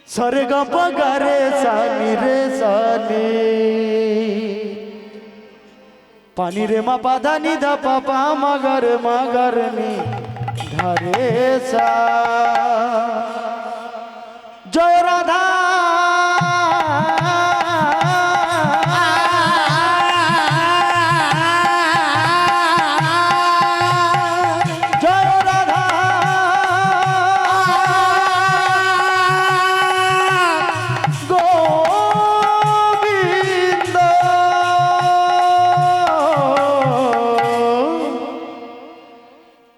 সরে গ পগারে সানি রে সানি পানি রে মা পাধা নি ধা পাপা মাগার নি ধারে সা জয় রাধা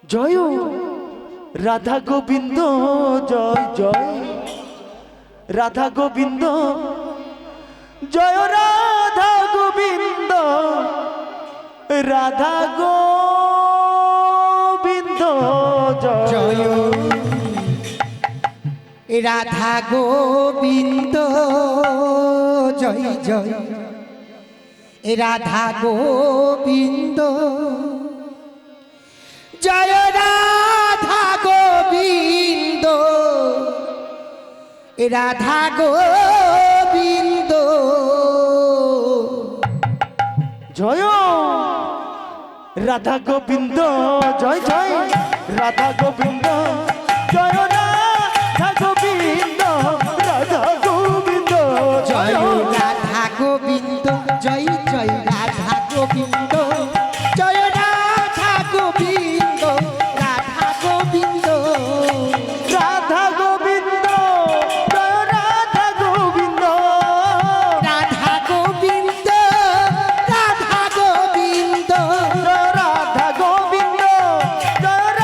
জয় রাধা গোবিন্দ জয় জয় রাধা গোবিন্দ জয় রাধা গোবিন্দ রাধা গোবিন্দ জয় রাধা গোবিন্দ জয় জয় রাধা গোবিন্দ জয় রাধা গোবিন্দ রাধা গোবিন্দ জয় রাধা গোবিন্দ জয় জয় রাধা গোবিন্দ জয় রাধা গোবিন্দ রাধা গোবিন্দ জয় রাধা গোবিন্দ জয় জয় রাধা গোবিন্দ জয় রাধা গোবিন্দ রাধা গোবিন্দ রাধা গোবিন্দ জয় রাধা গোবিন্দ রাধা গোবিন্দ রাধা গোবিন্দ জয় রাধা গোবিন্দ জয়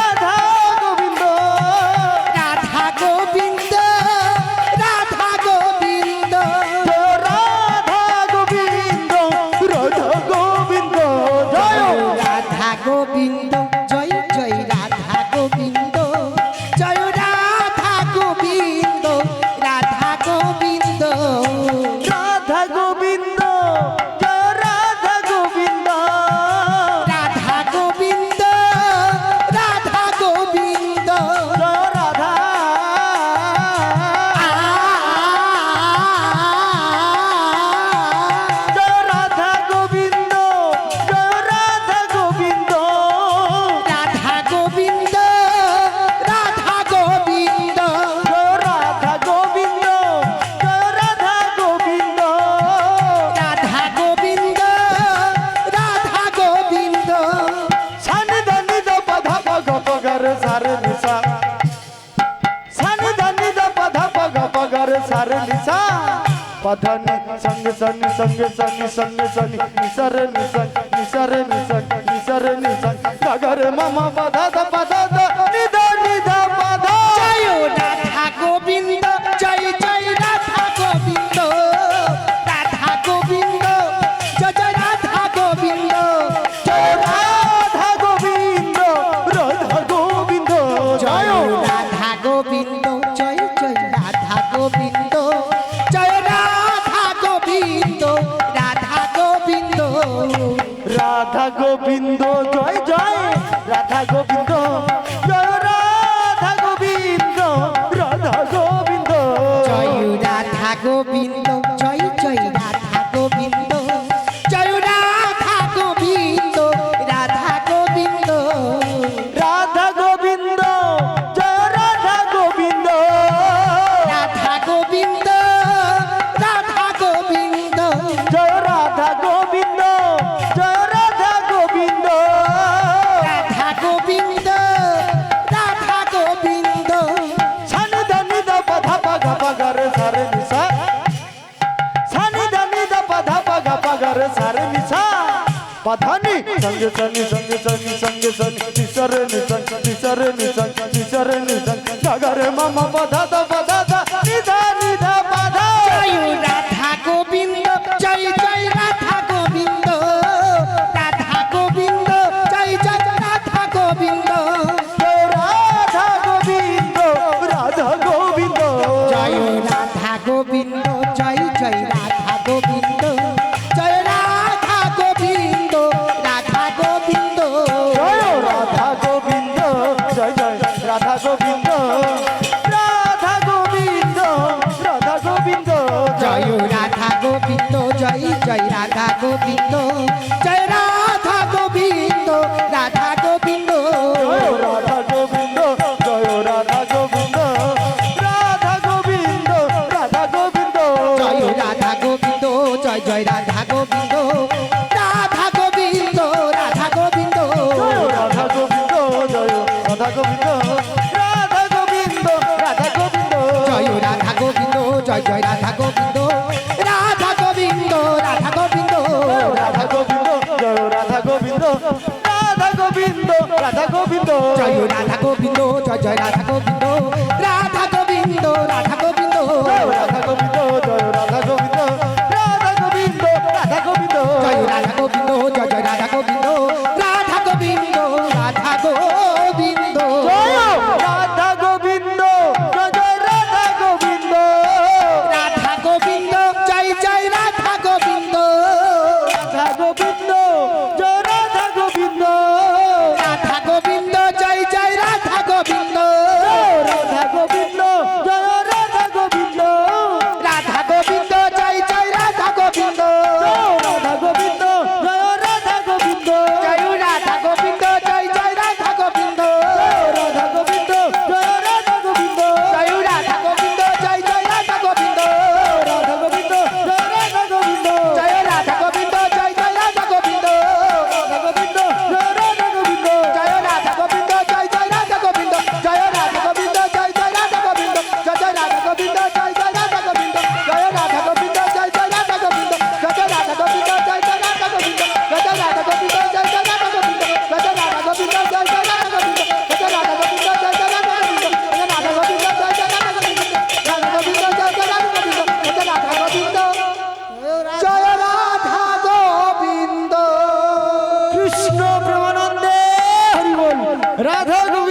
রাধা গোবিন্দ রাধা গোবিন্দ রাধা গোবিন্দ জয় রাধা গোবিন্দ রাধা গোবিন্দ জয় রাধা গোবিন্দ জয় জয় রাধা গোবিন্দ জয় রাধা গোবিন্দ রাধা গোবিন্দ রাধা গোবিন্দ জয় রাধা গোবিন্দ রাধা গোবিন্দ রাধা গোবিন্দ জয় রাধা জয় রাধা গোবিন্দ জয় রাধা গোবিন্দ রাধা গোবিন্দ রাধা গোবিন্দ জয় রাধা গোবিন্দ জয় রাধা গোবিন্দ রাধা গোবিন্দ রাধা গোবিন্দ সানি ধানি দ পধা পগ পগর সারে নিসা সানি ধানি দ পধা পগ পগর সারে নিসা পধনি সঙ্গ সনি সঙ্গ সনি সঙ্গ সনি নিসরে নিসন নিসরে নিসন নিসরে নিসন গগরে মামা পধা দ পধা দ নিদ নিদ পধা জয় রাধা গোবিন্দ জয় জয় রাধা গোবিন্দ রাধা গোবিন্দ জয় জয় রাধা গোবিন্দ জয় রাধা গোবিন্দ রাধা গোবিন্দ জয় জয় রাধা গোবিন্দ জয় জয় রাধা গোবিন্দ জয় রাধা গোবিন্দ রাধা গোবিন্দ রাধা গোবিন্দ জয় জয় রাধা গোবিন্দ জয় রাধা গোবিন্দ রাধা গোবিন্দ জয় রাধা গোবিন্দ জয় জয় রাধা গোবিন্দ জয় রাধা গোবিন্দ রাধা গোবিন্দ রাধা গোবিন্দ জয় রাধা গোবিন্দ রাধা গোবিন্দ রাধা গোবিন্দ জয় রাধা গোবিন্দ জয় রাধা গোবিন্দ রাধা গোবিন্দ রাধা গোবিন্দ সানি ধানি দ পধা পগ পগর সারে নিসা সানি ধানি দ পধা পগ পগর সারে নিসা পধানি সঙ্গ সনি সঙ্গ সনি সঙ্গ সনি নিসরে নিসন নিসরে নিসন নিসরে নিসন গগরে মামা পধা দ নিধা নিধা পধা জয় রাধা গোবিন্দ জয় জয় রাধা গোবিন্দ রাধা গোবিন্দ জয় জয় রাধা গোবিন্দ জয় রাধা গোবিন্দ রাধা গোবিন্দ জয় রাধা গোবিন্দ জয় জয় রাধা গোবিন্দ জয় রাধা গোবিন্দ রাধা গোবিন্দ জয় রাধা গোবিন্দ জয় জয় রাধা গোবিন্দ রাধা গোবিন্দ গোবিন্দ জয় রাধা গোবিন্দ রাধা গোবিন্দ জয় রাধা গোবিন্দ জয় রাধা গোবিন্দ রাধা গোবিন্দ রাধা গোবিন্দ জয় রাধা গোবিন্দ জয় জয় রাধা গোবিন্দ রাধা গোবিন্দ রাধা গোবিন্দ জয় রাধা গোবিন্দ জয় রাধা গোবিন্দ রাধা গোবিন্দ রাধা গোবিন্দ জয় রাধা গোবিন্দ জয় জয় রাধা গোবিন্দ রাধা গোবিন্দ রাধা গোবিন্দ রাধা গোবিন্দ জয় রাধা গোবিন্দ রাধা গোবিন্দ রাধা গোবিন্দ জয় রাধা গোবিন্দ জয় জয় রাধা গোবিন্দ রাধা গোবিন্দ রাধা গোবিন্দ রাধা গোবিন্দ জয় রাধা গোবিন্দ রাধা গোবিন্দ রাধা গোবিন্দ জয় রাধা গোবিন্দ জয় জয় রাধা গোবিন্দ রাধা গোবিন্দ রাধা গোবিন্দ জয় রাধা গোবিন্দ জয় জয় রাধা গোবিন্দ রাধা গোবিন্দ জয় জয় রাধা গোবিন্দ রাধা গোবিন্দ জয় রাধা গোবিন্দ রাধা গোবিন্দ জয় জয় রাধা গোবিন্দ রাধা গোবিন্দ জয় রাধা গোবিন্দ রাধা গোবিন্দ জয় জয় রাধা গোবিন্দ রাধা গোবিন্দ জয় রাধা গোবিন্দ জয় রাধা গোবিন্দ জয় জয় রাধা গোবিন্দ রাধা গোবিন্দ জয় রাধা গোবিন্দ জয় রাধা গোবিন্দ জয় জয় রাধা গোবিন্দ রাধা গোবিন্দ জয় রাধা গোবিন্দ জয় রাধা গোবিন্দ জয় জয় রাধা গোবিন্দ রাধা গোবিন্দ জয় রাধা গোবিন্দ জয় রাধা গোবিন্দ জয় জয় রাধা গোবিন্দ জয় রাধা গোবিন্দ জয় জয় রাধা গোবিন্দ জয় রাধা গোবিন্দ জয় জয় রাধা গোবিন্দ জয় রাধা গোবিন্দ জয় জয় রাধা গোবিন্দ জয় রাধা গোবিন্দ জয় জয় রাধা গোবিন্দ জয় রাধা গোবিন্দ জয় জয় রাধা গোবিন্দ জয় রাধা গোবিন্দ জয় জয় রাধা গোবিন্দ জয় রাধা গোবিন্দ জয় জয় রাধা গোবিন্দ জয় রাধা গোবিন্দ জয় জয় রাধা গোবিন্দ রাধা গোবিন্দ জয় জয় রাধা গোবিন্দ জয় রাধা গোবিন্দ জয় রাধা গোবিন্দ কৃষ্ণ প্রেমানন্দে হরি বল রাধা গোবিন্দ